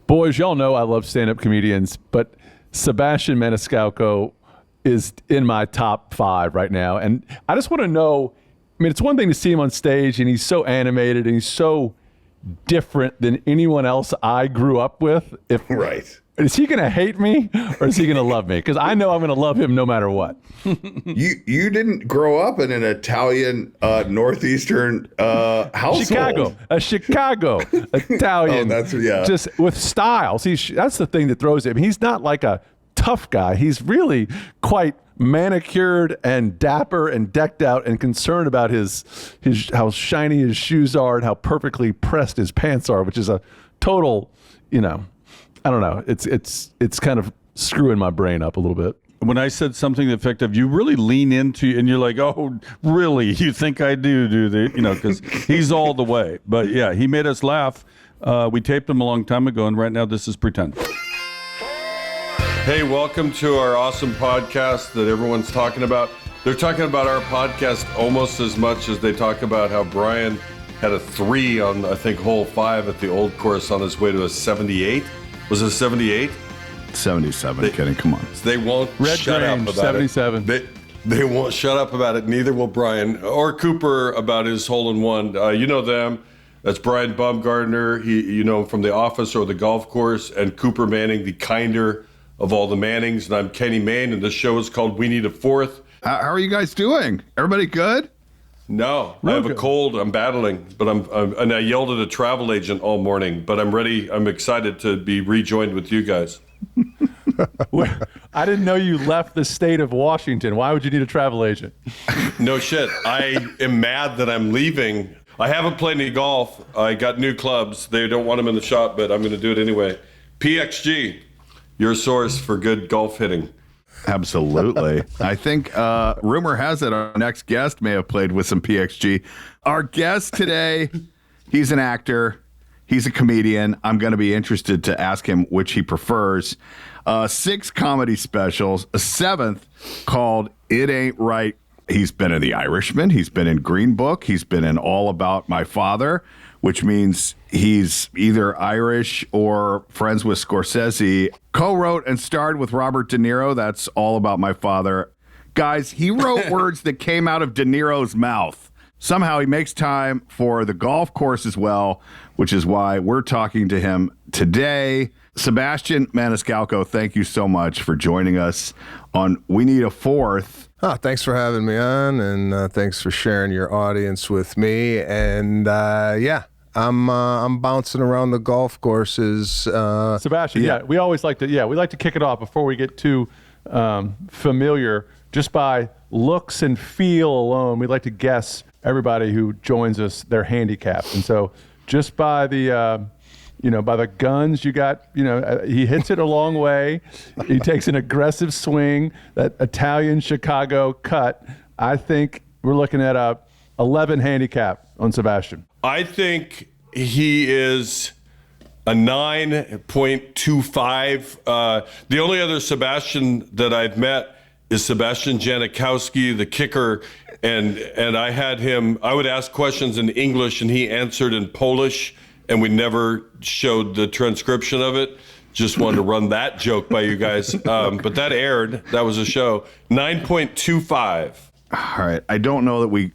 Boys, y'all know I love stand-up comedians, but Sebastian Maniscalco is in my top 5 right now. And I just want to know, I mean, it's one thing to see him on stage and he's so animated and he's so different than anyone else I grew up with. Right. Is he going to hate me or is he going to love me? Because I know I'm going to love him no matter what. You didn't grow up in an Italian northeastern household. A Chicago Italian. Just with style. See, that's the thing that throws him. He's not like a tough guy. He's really quite manicured and dapper and decked out and concerned about his how shiny his shoes are and how perfectly pressed his pants are, which is a total, I don't know. It's kind of screwing my brain up a little bit. When I said something effective, you really lean into, and you're like, "Oh, really? You think I do the?" Because he's all the way. But yeah, he made us laugh. We taped him a long time ago, and right now this is pretend. Hey, welcome to our awesome podcast that everyone's talking about. They're talking about our podcast almost as much as they talk about how Brian had a 3 on, I think, hole 5 at the old course on his way to a 78. Was it 78? 77, Kenny, come on. They won't shut up about 77. it. They won't shut up about it. Neither will Brian or Cooper about his hole-in-one. You know them. That's Brian Baumgartner. You know him from The Office or the golf course. And Cooper Manning, the kinder of all the Mannings. And I'm Kenny Mayne, and this show is called We Need a Fourth. How are you guys doing? Everybody good? No, I have a cold. I'm battling, but and I yelled at a travel agent all morning, but I'm ready. I'm excited to be rejoined with you guys. I didn't know you left the state of Washington. Why would you need a travel agent? No shit. I am mad that I'm leaving. I haven't played any golf. I got new clubs. They don't want them in the shop, but I'm going to do it anyway. PXG, your source for good golf hitting. Absolutely. I think rumor has it our next guest may have played with some PXG. Our guest today, he's an actor. He's a comedian. I'm going to be interested to ask him which he prefers. 6 comedy specials, a 7th called It Ain't Right. He's been in The Irishman. He's been in Green Book. He's been in All About My Father, which means he's either Irish or friends with Scorsese. Co-wrote and starred with Robert De Niro. That's All About My Father. Guys, he wrote words that came out of De Niro's mouth. Somehow he makes time for the golf course as well, which is why we're talking to him today. Sebastian Maniscalco, thank you so much for joining us on We Need a Fourth. Oh, thanks for having me on, and thanks for sharing your audience with me. And I'm bouncing around the golf courses. Sebastian, we always like to kick it off before we get too familiar. Just by looks and feel alone, we'd like to guess everybody who joins us their handicap. And so, just by the by the guns you got, he hits it a long way. He takes an aggressive swing, that Italian Chicago cut. I think we're looking at a 11 handicap on Sebastian. I think he is a 9.25. The only other Sebastian that I've met is Sebastian Janikowski, the kicker, and I had him. I would ask questions in English, and he answered in Polish. And we never showed the transcription of it. Just wanted to run that joke by you guys. But that aired. That was a show. 9.25. All right. I don't know that we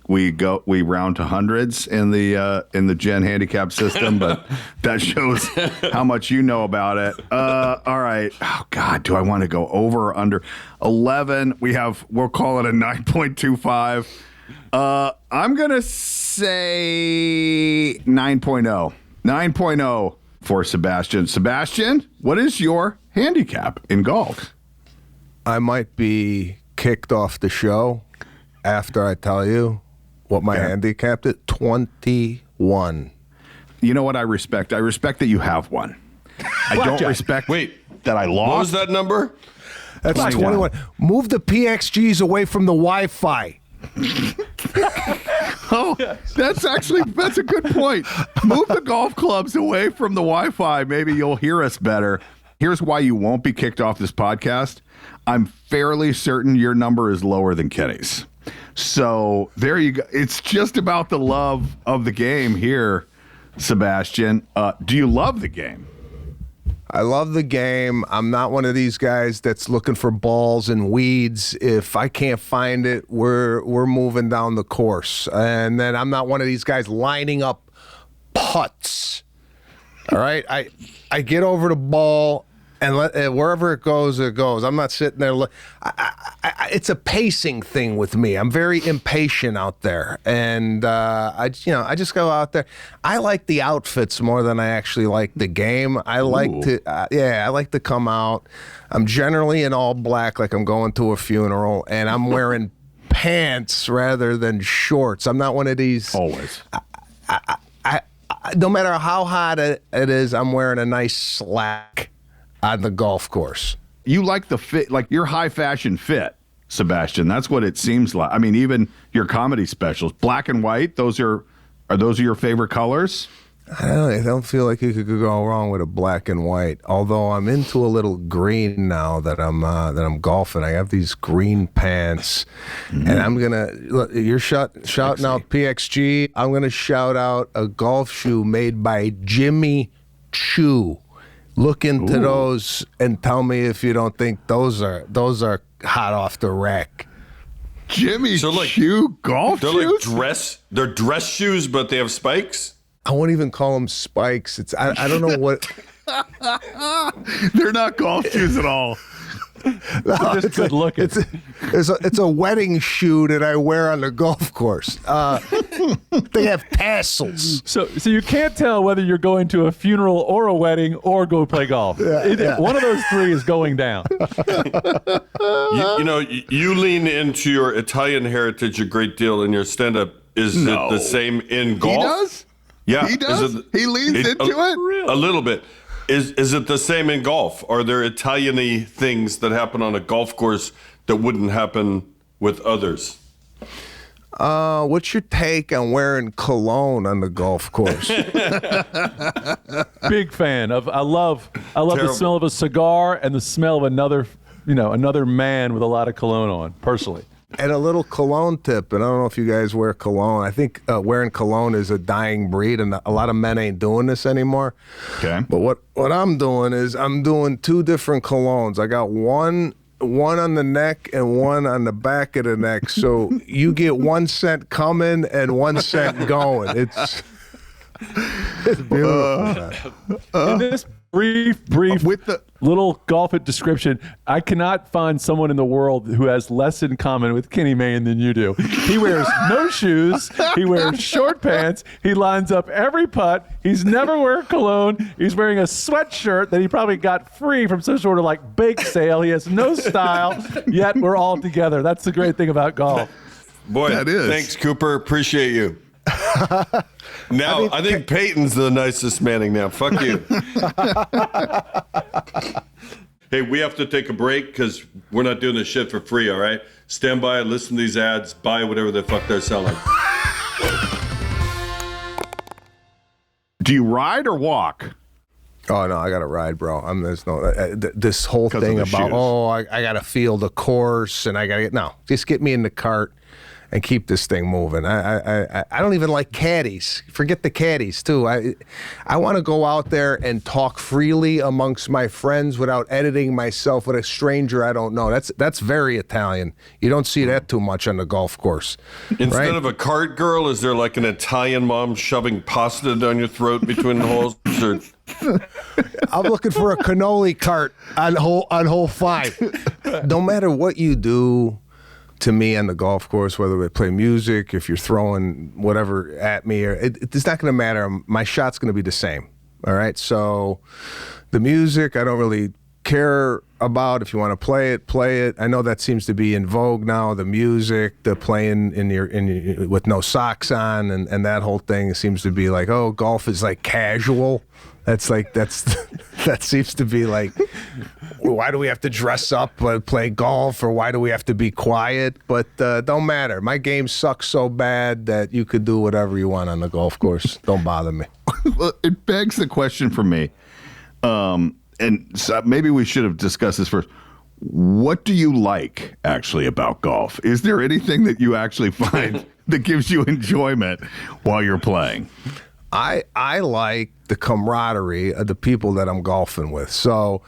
round to hundreds in the Gen handicap system, but that shows how much you know about it. All right. Oh God, do I want to go over or under 11? We'll call it a 9.25. I'm gonna say 9.0. 9.0 for Sebastian. Sebastian, what is your handicap in golf? I might be kicked off the show after I tell you what my handicap is. 21. You know what I respect? I respect that you have one. I don't respect that I lost. What was that number? That's 21. Move the PXGs away from the Wi-Fi. Oh, that's a good point. Move the golf clubs away from the Wi-Fi. Maybe you'll hear us better. Here's why you won't be kicked off this podcast. I'm fairly certain your number is lower than Kenny's. So there you go. It's just about the love of the game here, Sebastian. Do you love the game? I love the game. I'm not one of these guys that's looking for balls and weeds. If I can't find it, we're moving down the course. And then I'm not one of these guys lining up putts. All right? I get over the ball and wherever it goes, it goes. I'm not sitting there. It's a pacing thing with me. I'm very impatient out there, and I just go out there. I like the outfits more than I actually like the game. I like I like to come out. I'm generally in all black, like I'm going to a funeral, and I'm wearing pants rather than shorts. I'm not one of these. Always. No matter how hot it is, I'm wearing a nice slack on the golf course. You like the fit, like your high fashion fit, Sebastian. That's what it seems like. I mean, even your comedy specials, black and white. Are those your favorite colors? I don't feel like you could go wrong with a black and white. Although I'm into a little green now that I'm golfing. I have these green pants, and I'm gonna look. You're shouting out PXG. I'm gonna shout out a golf shoe made by Jimmy Choo. Look into those and tell me if you don't think those are hot off the rack. Jimmy Choo golf shoes? They're dress shoes, but they have spikes? I won't even call them spikes. I don't know what. They're not golf shoes at all. No, just good looking. It's a wedding shoe that I wear on the golf course. They have tassels. So you can't tell whether you're going to a funeral or a wedding or go play golf. One of those three is going down. You lean into your Italian heritage a great deal in your stand-up. Is it the same in golf? He does? Yeah. He does? He leans into it? A little bit. Is it the same in golf? Are there Italian-y things that happen on a golf course that wouldn't happen with others? What's your take on wearing cologne on the golf course? Big fan of. I love the smell of a cigar and the smell of another man with a lot of cologne on. Personally. And a little cologne tip, and I don't know if you guys wear cologne. I think wearing cologne is a dying breed, and a lot of men ain't doing this anymore. Okay. But what I'm doing is I'm doing two different colognes. I got one on the neck and one on the back of the neck. So you get 1 cent coming and 1 cent going. It's beautiful. In this brief with the little golf description, I cannot find someone in the world who has less in common with Kenny Mayne than you do. He wears no shoes. He wears short pants. He lines up every putt. He's never wear cologne. He's wearing a sweatshirt that he probably got free from some sort of like bake sale. He has no style, yet we're all together. That's the great thing about golf. Boy, that is. Thanks, Cooper. Appreciate you. Now, I think Peyton's the nicest Manning now. Fuck you. Hey, we have to take a break because we're not doing this shit for free, all right? Stand by, listen to these ads, buy whatever the fuck they're selling. Do you ride or walk? Oh no, I gotta ride, bro. There's no this whole thing about shoes. I gotta feel the course and I gotta just get me in the cart and keep this thing moving. I don't even like caddies. Forget the caddies too. I want to go out there and talk freely amongst my friends without editing myself with a stranger I don't know. That's very Italian. You don't see that too much on the golf course. Instead of a cart girl, is there like an Italian mom shoving pasta down your throat between the holes? Or... I'm looking for a cannoli cart on hole 5. No matter what you do to me on the golf course, whether we play music, if you're throwing whatever at me, or it's not going to matter. My shot's going to be the same. All right. So the music, I don't really care about. If you want to play it, play it. I know that seems to be in vogue now. The music, the playing in your with no socks on, and that whole thing seems to be like, oh, golf is like casual. That seems to be like, why do we have to dress up play golf, or why do we have to be quiet? But don't matter. My game sucks so bad that you could do whatever you want on the golf course. Don't bother me. Well, it begs the question for me, and so maybe we should have discussed this first. What do you like actually about golf? Is there anything that you actually find that gives you enjoyment while you're playing? I like the camaraderie of the people that I'm golfing with. So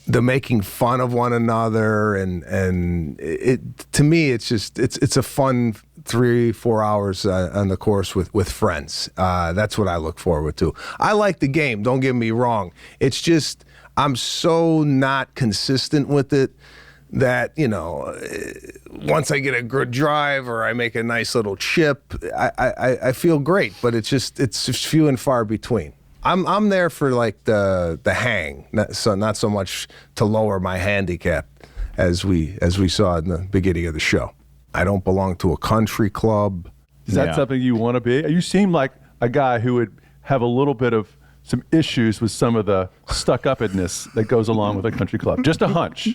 the making fun of one another and it to me it's a fun 3-4 hours on the course with friends. That's what I look forward to. I like the game, don't get me wrong. It's just I'm so not consistent with it that, once I get a good drive or I make a nice little chip, I feel great, but it's just few and far between. I'm there for like the hang, not so much to lower my handicap as we saw in the beginning of the show. I don't belong to a country club. Is that something you want to be? You seem like a guy who would have a little bit of some issues with some of the stuck-upness that goes along with a country club. Just a hunch.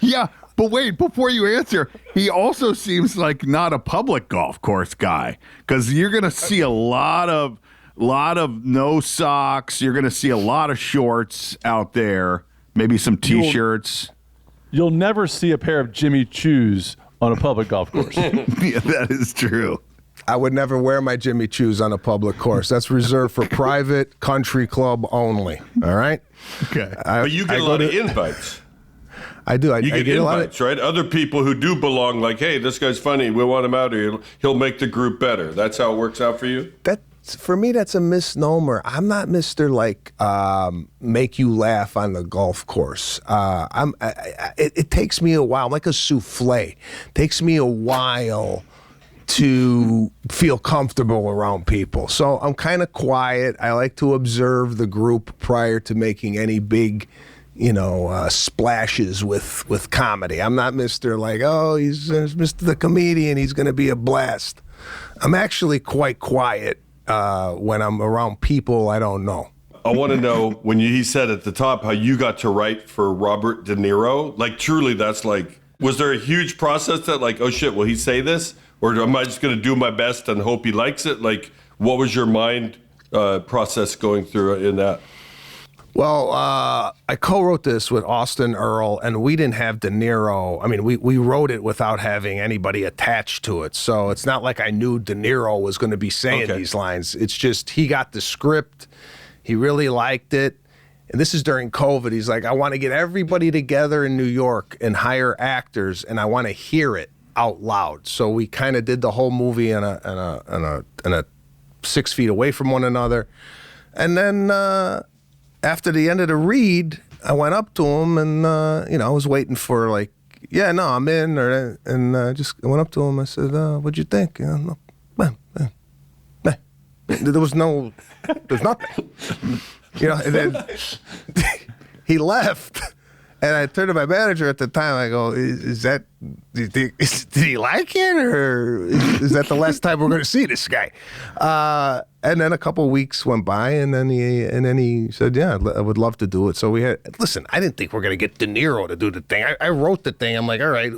Yeah, but wait, before you answer, he also seems like not a public golf course guy, because you're going to see a lot of no socks. You're going to see a lot of shorts out there, maybe some T-shirts. You'll never see a pair of Jimmy Choos on a public golf course. Yeah, that is true. I would never wear my Jimmy Choos on a public course. That's reserved for private country club only. All right? Okay. But you get a lot of invites. I do. You get invites, right? Other people who do belong, like, hey, this guy's funny. We want him out here. He'll make the group better. That's how it works out for you? For me, that's a misnomer. I'm not Mr. Make you laugh on the golf course. It takes me a while. I'm like a souffle. It takes me a while to feel comfortable around people. So I'm kind of quiet. I like to observe the group prior to making any big, splashes with comedy. I'm not Mr. He's Mr. the comedian. He's going to be a blast. I'm actually quite quiet when I'm around people I don't know. I want to know, when he said at the top how you got to write for Robert De Niro, truly that's was there a huge process that oh shit, will he say this? Or am I just going to do my best and hope he likes it? What was your mind process going through in that? Well, I co-wrote this with Austin Earl, and we didn't have De Niro. I mean, we wrote it without having anybody attached to it. So it's not like I knew De Niro was going to be saying these lines. It's just he got the script. He really liked it. And this is during COVID. He's like, I want to get everybody together in New York and hire actors, and I want to hear it out loud. So we kind of did the whole movie in a 6 feet away from one another. And then after the end of the read, I went up to him and, I was waiting for I'm in. I went up to him. I said, what'd you think? There was there's nothing. And then he left. And I turned to my manager at the time. I go, did he like it? Or is that the last time we're going to see this guy? And then a couple of weeks went by, and then he said, yeah, I would love to do it. So I didn't think we're going to get De Niro to do the thing. I wrote the thing. I'm like, all right,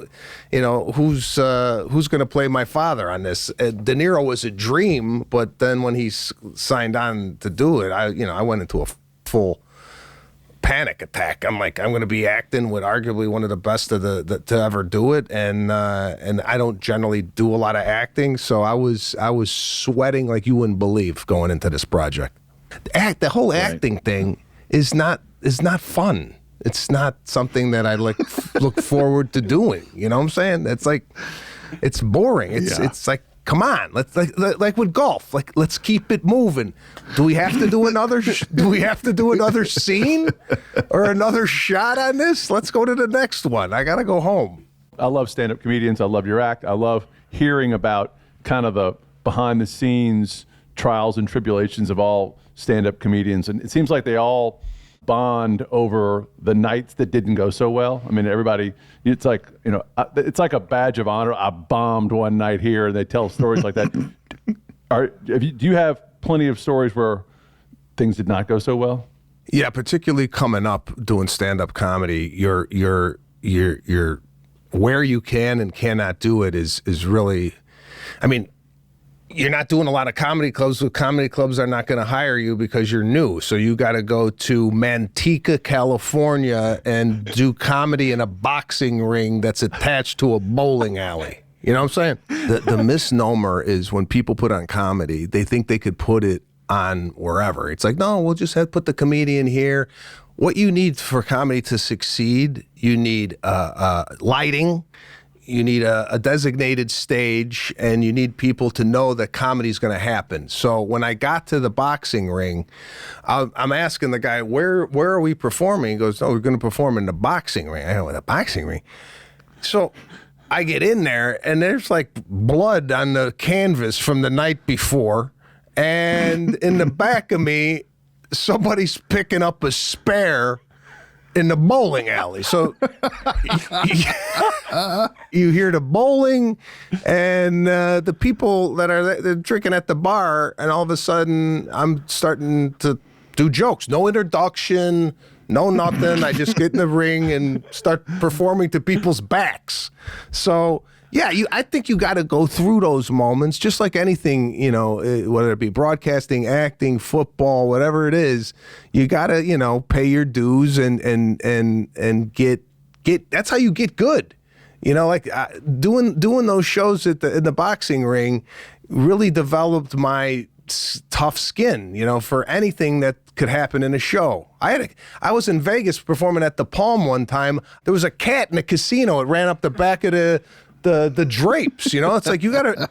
who's going to play my father on this? De Niro was a dream, but then when he signed on to do it, I went into a full panic attack. I'm like, I'm going to be acting with arguably one of the best to ever do it, and I don't generally do a lot of acting, so I was sweating like you wouldn't believe going into this project. The whole acting thing is not fun. It's not something that I look forward to doing. You know what I'm saying? It's boring. It's like, come on, let's like with golf. Let's keep it moving. Do we have to do another scene or another shot on this? Let's go to the next one. I gotta go home. I love stand-up comedians. I love your act. I love hearing about kind of the behind-the-scenes trials and tribulations of all stand-up comedians, and it seems like they all bond over the nights that didn't go so well. I mean, everybody, it's like a badge of honor. I bombed one night here, and they tell stories like that. Do you have plenty of stories where things did not go so well? Yeah, particularly coming up doing stand-up comedy, you're where you can and cannot do it is really, I mean, you're not doing a lot of comedy clubs. Comedy clubs are not going to hire you because you're new. So you got to go to Manteca, California, and do comedy in a boxing ring that's attached to a bowling alley. You know what I'm saying? The misnomer is when people put on comedy, they think they could put it on wherever. It's like, no, we'll just put the comedian here. What you need for comedy to succeed, you need lighting, you need a designated stage, and you need people to know that comedy's going to happen. So when I got to the boxing ring, I'm asking the guy, where are we performing? He goes, no, we're going to perform in the boxing ring. I go, the boxing ring? So I get in there, and there's like blood on the canvas from the night before, and in the back of me, somebody's picking up a spare in the bowling alley. So you hear the bowling and the people that are they're drinking at the bar, and all of a sudden I'm starting to do jokes. No introduction, no nothing. I just get in the ring and start performing to people's backs. So yeah, I think you got to go through those moments, just like anything, whether it be broadcasting, acting, football, whatever it is. You got to, pay your dues and get. That's how you get good. Doing those shows in the boxing ring really developed my tough skin, for anything that could happen in a show. I was in Vegas performing at the Palm one time. There was a cat in a casino. It ran up the back of the drapes. It's like you gotta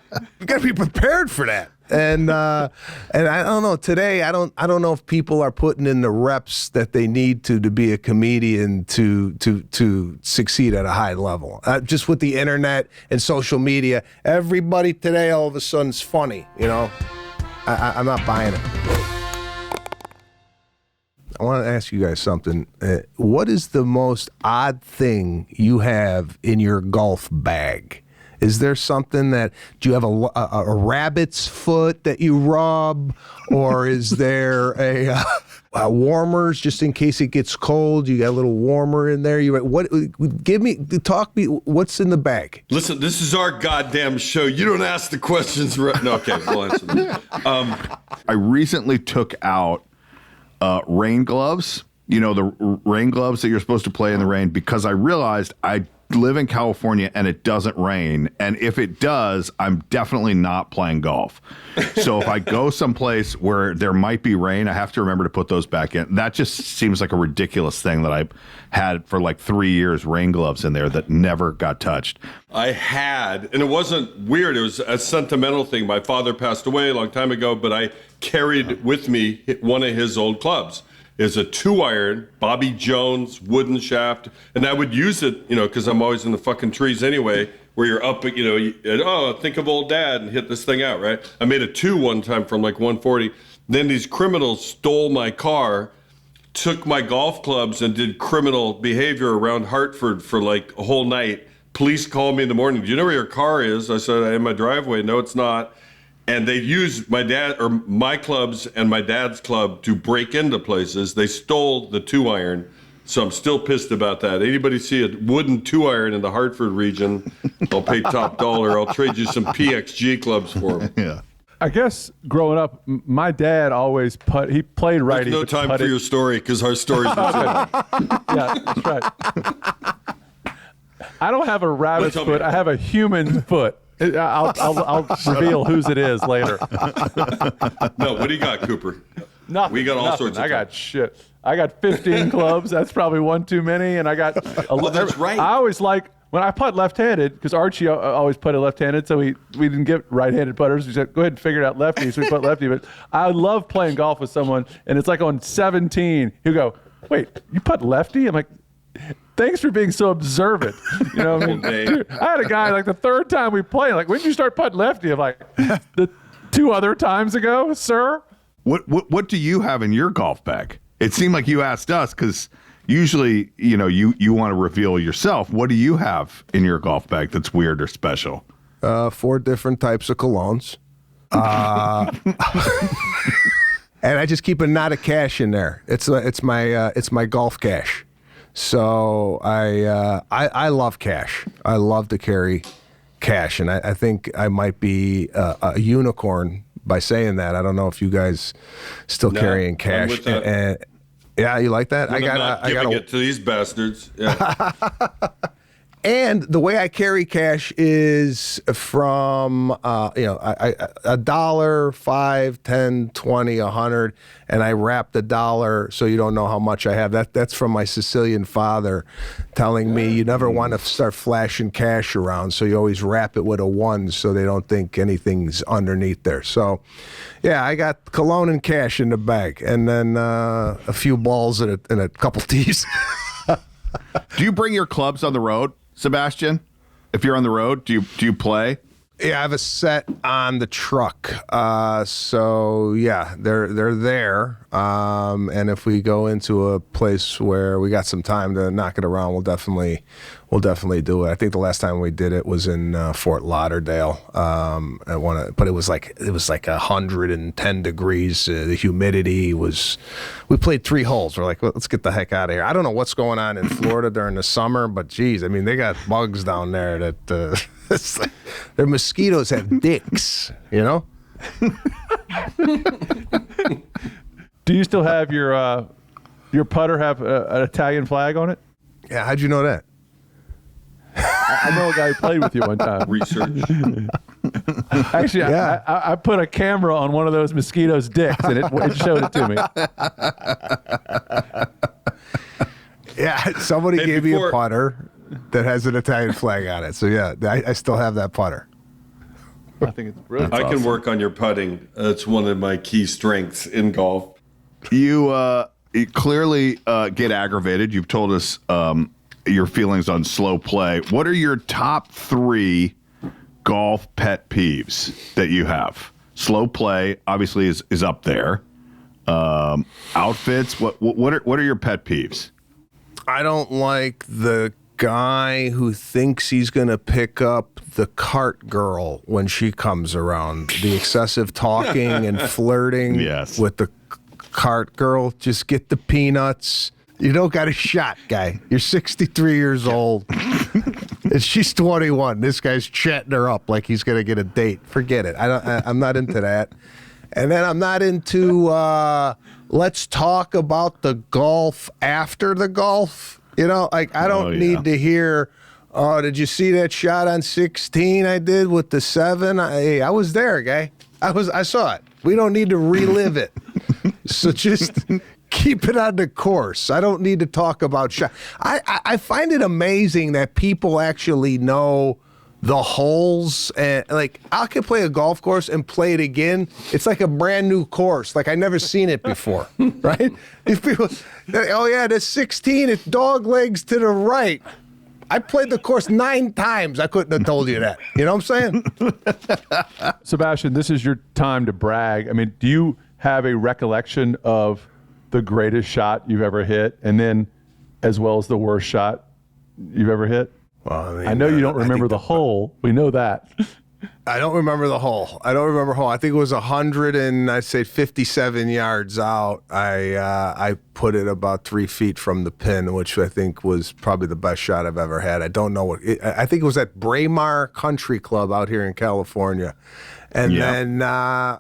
be prepared for that. And I don't know, today I don't know if people are putting in the reps that they need to be a comedian to succeed at a high level. Just with the internet and social media, everybody today all of a sudden is funny. I'm not buying it. I want to ask you guys something. What is the most odd thing you have in your golf bag? Is there something do you have a rabbit's foot that you rub? Or is there a warmers just in case it gets cold? You got a little warmer in there? Talk me, what's in the bag? Listen, this is our goddamn show. You don't ask the questions. No, okay, we'll answer them. I recently took out rain gloves, the rain gloves that you're supposed to play in the rain, because I realized I live in California and it doesn't rain. And if it does, I'm definitely not playing golf. So if I go someplace where there might be rain, I have to remember to put those back in. That just seems like a ridiculous thing that I had for like 3 years, rain gloves in there that never got touched. I had, and it wasn't weird. It was a sentimental thing. My father passed away a long time ago, but I carried with me one of his old clubs. Is a 2-iron Bobby Jones wooden shaft, and I would use it, because I'm always in the fucking trees anyway, where you're up, think of old dad and hit this thing out, right? I made a 2 one time from like 140. Then these criminals stole my car, took my golf clubs, and did criminal behavior around Hartford for like a whole night. Police called me in the morning. Do you know where your car is? I said, in my driveway. No, it's not. And they used my clubs and my dad's club to break into places. They stole the 2-iron. So I'm still pissed about that. Anybody see a wooden 2-iron in the Hartford region, I'll pay top dollar. I'll trade you some PXG clubs for them. Yeah. I guess growing up, my dad always he played righty. There's no time for your story because our story's Yeah, that's right. I don't have a rabbit's foot. I have a human foot. I'll reveal whose it is later. No, what do you got, Cooper? Nothing. We got all sorts of I got shit. I got 15 clubs. That's probably one too many. And I got. That's right. I always when I putt left-handed, because Archie always putted left-handed, so we didn't get right-handed putters. We said, go ahead and figure it out lefty, so we put lefty. But I love playing golf with someone, and it's like on 17, he'll go, wait, you putt lefty? I'm like, thanks for being so observant. You know what I mean? Dude, I had a guy, like the third time we played, like, when did you start putting lefty? I'm like, the 2 other times ago, sir. What do you have in your golf bag? It seemed like you asked us because usually, you want to reveal yourself. What do you have in your golf bag that's weird or special? 4 different types of colognes. And I just keep a knot of cash in there. It's my golf cash. So I love cash. I love to carry cash, and I think I might be a unicorn by saying that. I don't know if you guys still carrying cash. Yeah, you like that? I got it to these bastards. Yeah. And the way I carry cash is from, a dollar, 5, 10, 20, 100, and I wrap the dollar so you don't know how much I have. That's from my Sicilian father telling me you never want to start flashing cash around, so you always wrap it with a 1 so they don't think anything's underneath there. So, yeah, I got cologne and cash in the bag, and then a few balls and a couple tees. Do you bring your clubs on the road, Sebastian? If you're on the road, do you play? Yeah, I have a set on the truck. So yeah, they're there. And if we go into a place where we got some time to knock it around, we'll definitely do it. I think the last time we did it was in Fort Lauderdale. But it was like 110 degrees. The humidity was. We played 3 holes. We're like, well, let's get the heck out of here. I don't know what's going on in Florida during the summer, but geez, I mean, they got bugs down there that. It's like, their mosquitoes have dicks, you know? Do you still have your putter have an Italian flag on it? Yeah, how'd you know that? I know a guy who played with you one time. Research. Actually, Yeah. I put a camera on one of those mosquitoes' dicks, and it showed it to me. Yeah, somebody Hey, gave me a before- putter that has an Italian flag on it. So yeah, I still have that putter. I think it's brilliant. I can work on your putting. That's one of my key strengths in golf. You clearly get aggravated. You've told us your feelings on slow play. What are your top 3 golf pet peeves that you have? Slow play obviously is up there. Outfits. What are your pet peeves? I don't like the guy who thinks he's going to pick up the cart girl when she comes around. The excessive talking and flirting with the cart girl. Just get the peanuts. You don't got a shot, guy. You're 63 years old. And she's 21. This guy's chatting her up like he's going to get a date. Forget it. I'm not into that. And then I'm not into let's talk about the golf after the golf. You know, like I don't need to hear, oh, did you see that shot on 16 I did with the 7? I was there, guy. I saw it. We don't need to relive it. So just keep it on the course. I don't need to talk about shot. I find it amazing that people actually know the holes, and like I can play a golf course and play it again. It's like a brand new course. Like I never seen it before, right? If people, oh yeah, the 16, it's dog legs to the right. I played the course 9 times. I couldn't have told you that. You know what I'm saying? Sebastian, this is your time to brag. I mean, do you have a recollection of the greatest shot you've ever hit, and then as well as the worst shot you've ever hit? Well, I know you don't remember the hole. We know that. I don't remember the hole. I think it was 157 yards out. I put it about 3 feet from the pin, which I think was probably the best shot I've ever had. I don't know what. I think it was at Braemar Country Club out here in California. And then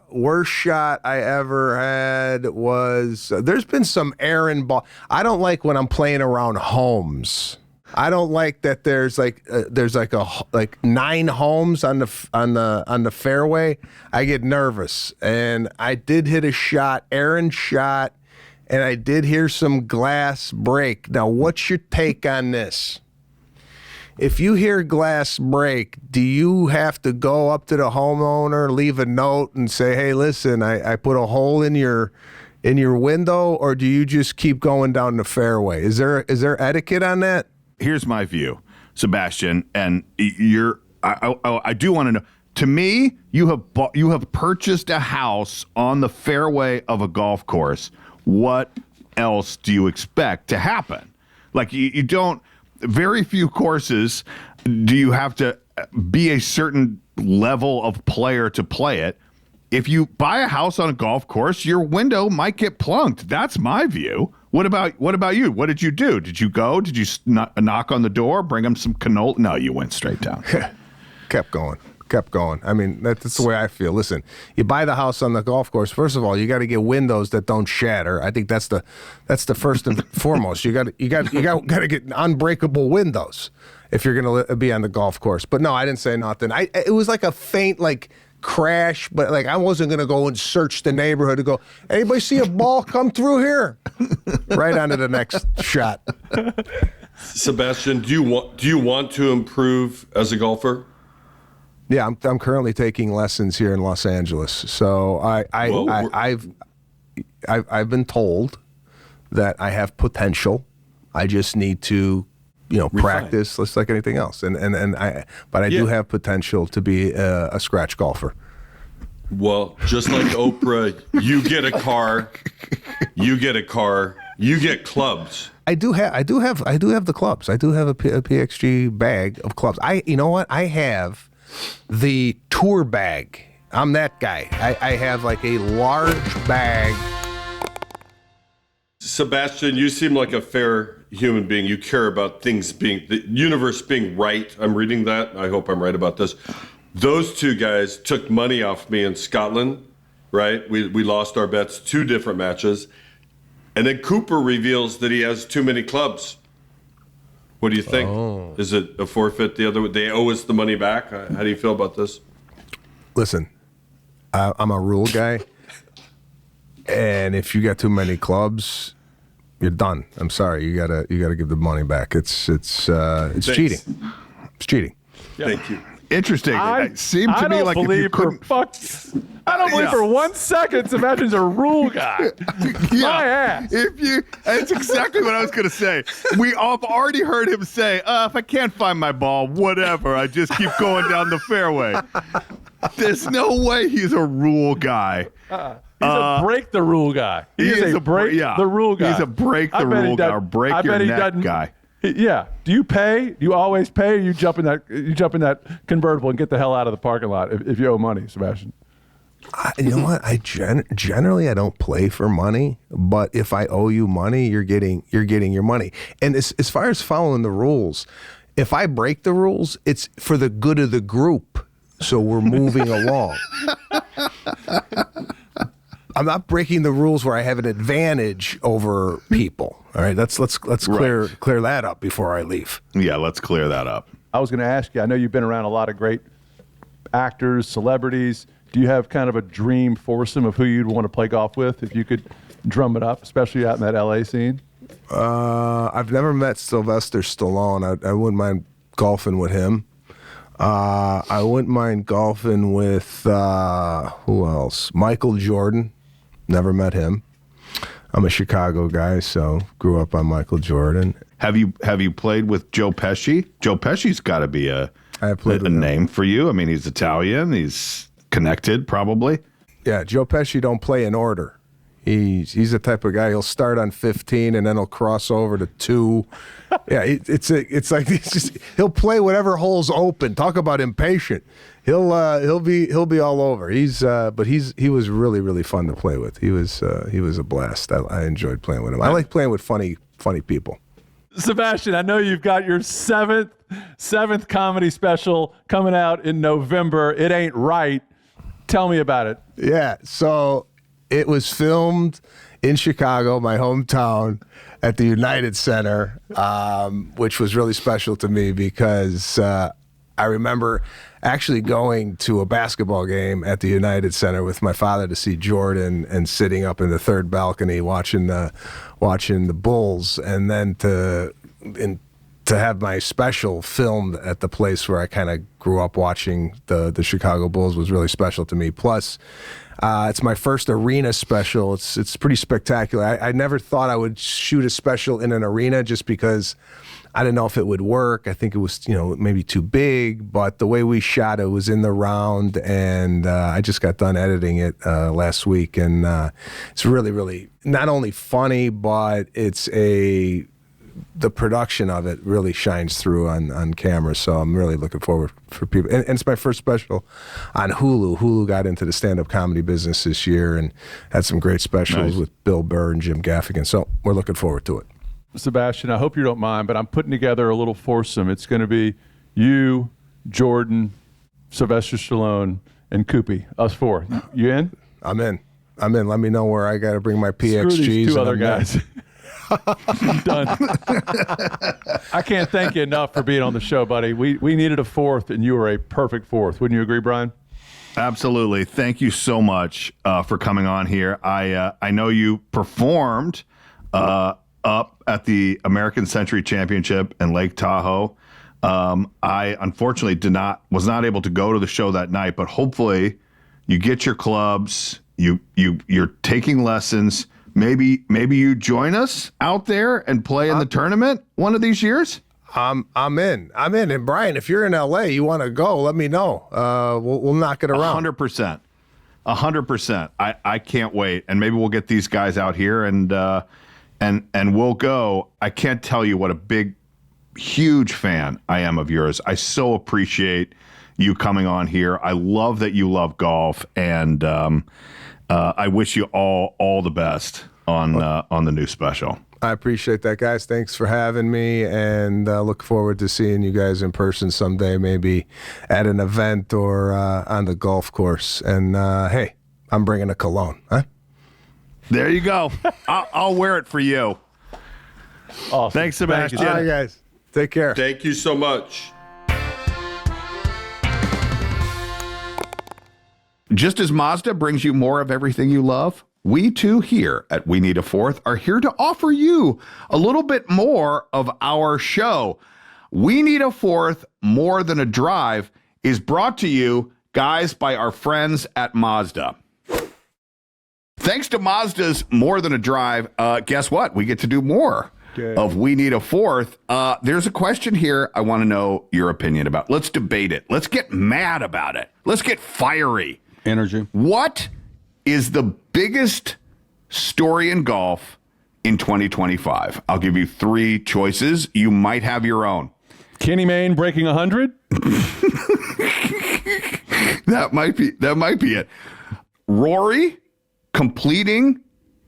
worst shot I ever had was there's been some errand ball. I don't like when I'm playing around homes. I don't like that there's like 9 homes on the fairway. I get nervous, and I did hit a shot, errand shot, and I did hear some glass break. Now, what's your take on this? If you hear glass break, do you have to go up to the homeowner, leave a note, and say, "Hey, listen, I put a hole in your window," or do you just keep going down the fairway? Is there etiquette on that? Here's my view, Sebastian, and I do want to know. To me, you have purchased a house on the fairway of a golf course. What else do you expect to happen? Like you don't. Very few courses do you have to be a certain level of player to play it. If you buy a house on a golf course, your window might get plunked. That's my view. What about you? What did you do? Did you go? Did you knock on the door, bring them some cannoli? No, you went straight down. Kept going. kept going. I mean, that's the way I feel. Listen, you buy the house on the golf course. First of all, you got to get windows that don't shatter. I think that's the first and foremost. You got to get unbreakable windows if you're going to be on the golf course. But no, I didn't say nothing. It was like a faint crash, but I wasn't going to go and search the neighborhood to go, anybody see a ball come through here? Right onto the next shot. Sebastian, do you want to improve as a golfer? Yeah, I'm currently taking lessons here in Los Angeles. So I've been told that I have potential. I just need to, practice, just like anything else. But I do have potential to be a scratch golfer. Well, just like Oprah, you get a car, you get clubs. I do have the clubs. I do have a PXG bag of clubs. You know what? I have the tour bag. I'm that guy. I have a large bag. Sebastian, you seem like a fair human being. You care about the universe being right. I'm reading that. I hope I'm right about this. Those two guys took money off me in Scotland, right? We lost our bets 2 different matches. And then Cooper reveals that he has too many clubs. What do you think? Oh. Is it a forfeit? They owe us the money back? How do you feel about this? Listen, I'm a rule guy. And if you got too many clubs, you're done. I'm sorry. You gotta give the money back. It's cheating. It's cheating. Yeah. Thank you. Interesting. It seemed to me like if you couldn't. I don't believe for 1 second Sebastian's a rule guy. Yeah. My ass. That's exactly what I was going to say. We have already heard him say, if I can't find my ball, whatever. I just keep going down the fairway. There's no way he's a rule guy. He's a break the rule guy. He is a break the rule guy. He's a break the rule guy or break your neck guy. Yeah. Do you pay? Do you always pay? Or you jump in that convertible and get the hell out of the parking lot if you owe money, Sebastian? You know what? I generally don't play for money, but if I owe you money, you're getting your money. And as far as following the rules, if I break the rules, it's for the good of the group. So we're moving along. I'm not breaking the rules where I have an advantage over people. All right, let's clear that up before I leave. Yeah, let's clear that up. I was going to ask you, I know you've been around a lot of great actors, celebrities. Do you have kind of a dream foursome of who you'd want to play golf with if you could drum it up, especially out in that LA scene? I've never met Sylvester Stallone. I wouldn't mind golfing with him. I wouldn't mind golfing with who else? Michael Jordan. Never met him. I'm a Chicago guy, so grew up on Michael Jordan. Have you played with Joe Pesci? Joe Pesci's got to be a name for you. I mean, he's Italian. He's connected, probably. Yeah, Joe Pesci don't play in order. He's the type of guy, he'll start on 15 and then he'll cross over to 2. Yeah, he'll play whatever hole's open. Talk about impatient. He'll be all over. He was really, really fun to play with. He was a blast. I enjoyed playing with him. I like playing with funny people. Sebastian, I know you've got your seventh comedy special coming out in November. It Ain't Right. Tell me about it. Yeah, so it was filmed in Chicago, my hometown, at the United Center, which was really special to me because I remember actually going to a basketball game at the United Center with my father to see Jordan and sitting up in the third balcony watching the Bulls, and then to have my special filmed at the place where I kind of grew up watching the Chicago Bulls was really special to me. Plus, it's my first arena special. It's pretty spectacular. I never thought I would shoot a special in an arena just because I didn't know if it would work. I think it was, maybe too big, but the way we shot it was in the round, and I just got done editing it last week, and it's really, really not only funny, but the production of it really shines through on camera. So I'm really looking forward for people. And it's my first special on Hulu. Hulu got into the stand-up comedy business this year and had some great specials with Bill Burr and Jim Gaffigan. So we're looking forward to it. Sebastian, I hope you don't mind, but I'm putting together a little foursome. It's going to be you, Jordan, Sylvester Stallone, and Koopy. Us 4. You in? I'm in. Let me know where I got to bring my PXGs. Screw these 2 other I'm guys. Done. I can't thank you enough for being on the show, buddy. We needed a 4th, and you were a perfect 4th. Wouldn't you agree, Brian? Absolutely. Thank you so much for coming on here. I know you performed up at the American Century Championship in Lake Tahoe. I unfortunately was not able to go to the show that night, but hopefully you get your clubs. You're taking lessons. Maybe you join us out there and play in the tournament one of these years. I'm in. And Brian, if you're in LA, you want to go, let me know. We'll knock it around. 100%. 100%. I can't wait. And maybe we'll get these guys out here and we'll go. I can't tell you what a big, huge fan I am of yours. I so appreciate you coming on here. I love that you love golf, and I wish you all the best on the new special. I appreciate that, guys. Thanks for having me, and look forward to seeing you guys in person someday, maybe at an event or on the golf course. And hey, I'm bringing a cologne, huh? There you go. I'll wear it for you. Awesome. Thanks, Sebastian. All right, guys. Take care. Thank you so much. Just as Mazda brings you more of everything you love, we too here at We Need a Fourth are here to offer you a little bit more of our show. We Need a Fourth, More Than a Drive is brought to you, guys, by our friends at Mazda. Thanks to Mazda's More Than a Drive, guess what? We get to do more of We Need a Fourth. There's a question here I want to know your opinion about. Let's debate it. Let's get mad about it. Let's get fiery. Energy. What is the biggest story in golf in 2025? I'll give you 3 choices. You might have your own. Kenny Mayne breaking 100? That might be it. Rory completing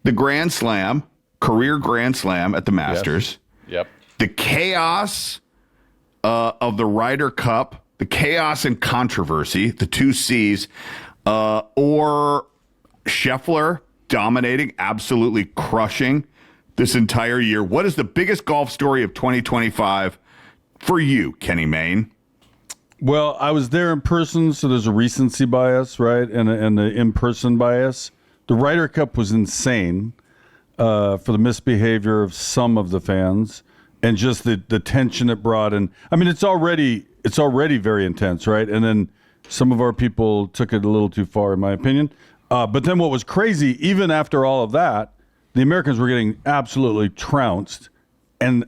the Grand Slam, career Grand Slam at the Masters. Yep. The chaos of the Ryder Cup, the chaos and controversy, the 2 C's, or Scheffler dominating, absolutely crushing this entire year. What is the biggest golf story of 2025 for you, Kenny Mayne? Well, I was there in person, so there's a recency bias, right, and the in-person bias. The Ryder Cup was insane for the misbehavior of some of the fans and just the tension it brought. And I mean, it's already very intense, right? And then some of our people took it a little too far, in my opinion. But then what was crazy, even after all of that, the Americans were getting absolutely trounced, and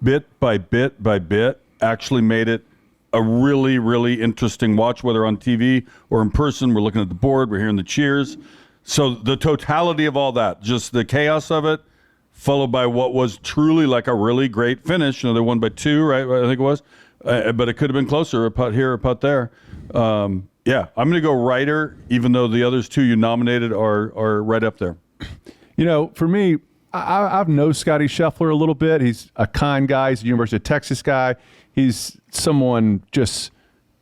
bit by bit by bit actually made it a really, really interesting watch, whether on TV or in person. We're looking at the board, we're hearing the cheers. So the totality of all that, just the chaos of it, followed by what was truly like a really great finish. You know, they won by 2, right? I think it was. But it could have been closer, a putt here, a putt there. Yeah, I'm going to go Ryder, even though the others 2 you nominated are right up there. You know, for me, I've known Scotty Scheffler a little bit. He's a kind guy. He's a University of Texas guy. He's someone just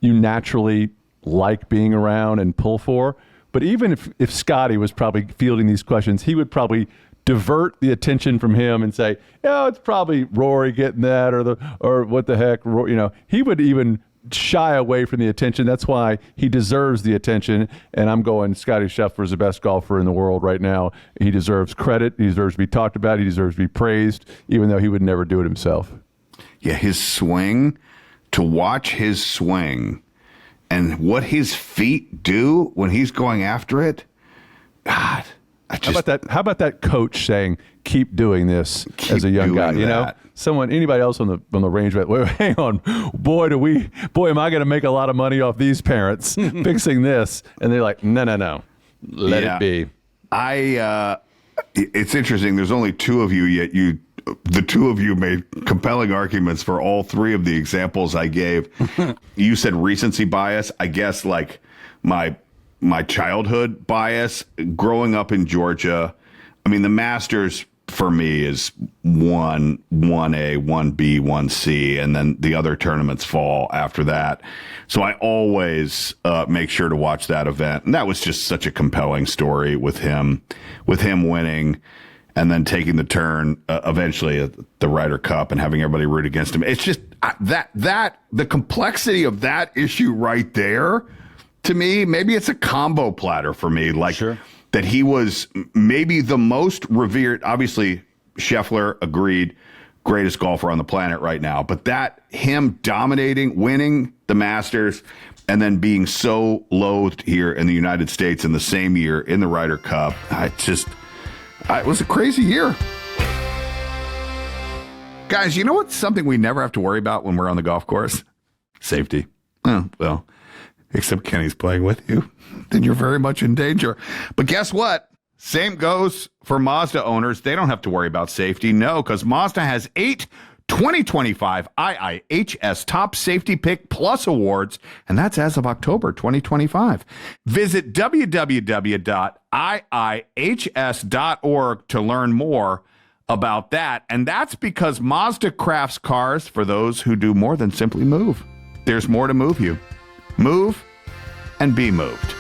you naturally like being around and pull for. But even if Scotty was probably fielding these questions, he would probably divert the attention from him and say, "Yeah, it's probably Rory getting that, or what the heck." You know, he would even shy away from the attention. That's why he deserves the attention. And I'm going, Scotty Scheffler is the best golfer in the world right now. He deserves credit. He deserves to be talked about. He deserves to be praised, even though he would never do it himself. Yeah, his swing, to watch his swing and what his feet do when he's going after it. God, how about that coach saying, "Keep doing this" as a young guy? You know, anybody else on the range? Wait, hang on, boy, am I going to make a lot of money off these parents fixing this? And they're like, no, let it be. It's interesting. There's only 2 of you, yet the 2 of you made compelling arguments for all 3 of the examples I gave. You said recency bias. I guess like my childhood bias growing up in Georgia. I mean, the Masters for me is 1A, 1B, 1C, and then the other tournaments fall after that. So I always make sure to watch that event. And that was just such a compelling story with him winning and then taking the turn eventually at the Ryder Cup and having everybody root against him. It's just that the complexity of that issue right there, to me, maybe it's a combo platter for me. Like, sure. That he was maybe the most revered, obviously Scheffler agreed, greatest golfer on the planet right now, but that him dominating, winning the Masters, and then being so loathed here in the United States in the same year in the Ryder Cup, it was a crazy year. Guys, you know what's something we never have to worry about when we're on the golf course? Safety. Oh, well, except Kenny's playing with you. Then you're very much in danger. But guess what? Same goes for Mazda owners. They don't have to worry about safety. No, because Mazda has 8 2025 IIHS Top Safety Pick Plus awards, and that's as of October 2025. Visit www.iihs.org to learn more about that. And that's because Mazda crafts cars for those who do more than simply move. There's more to move you. Move and be moved.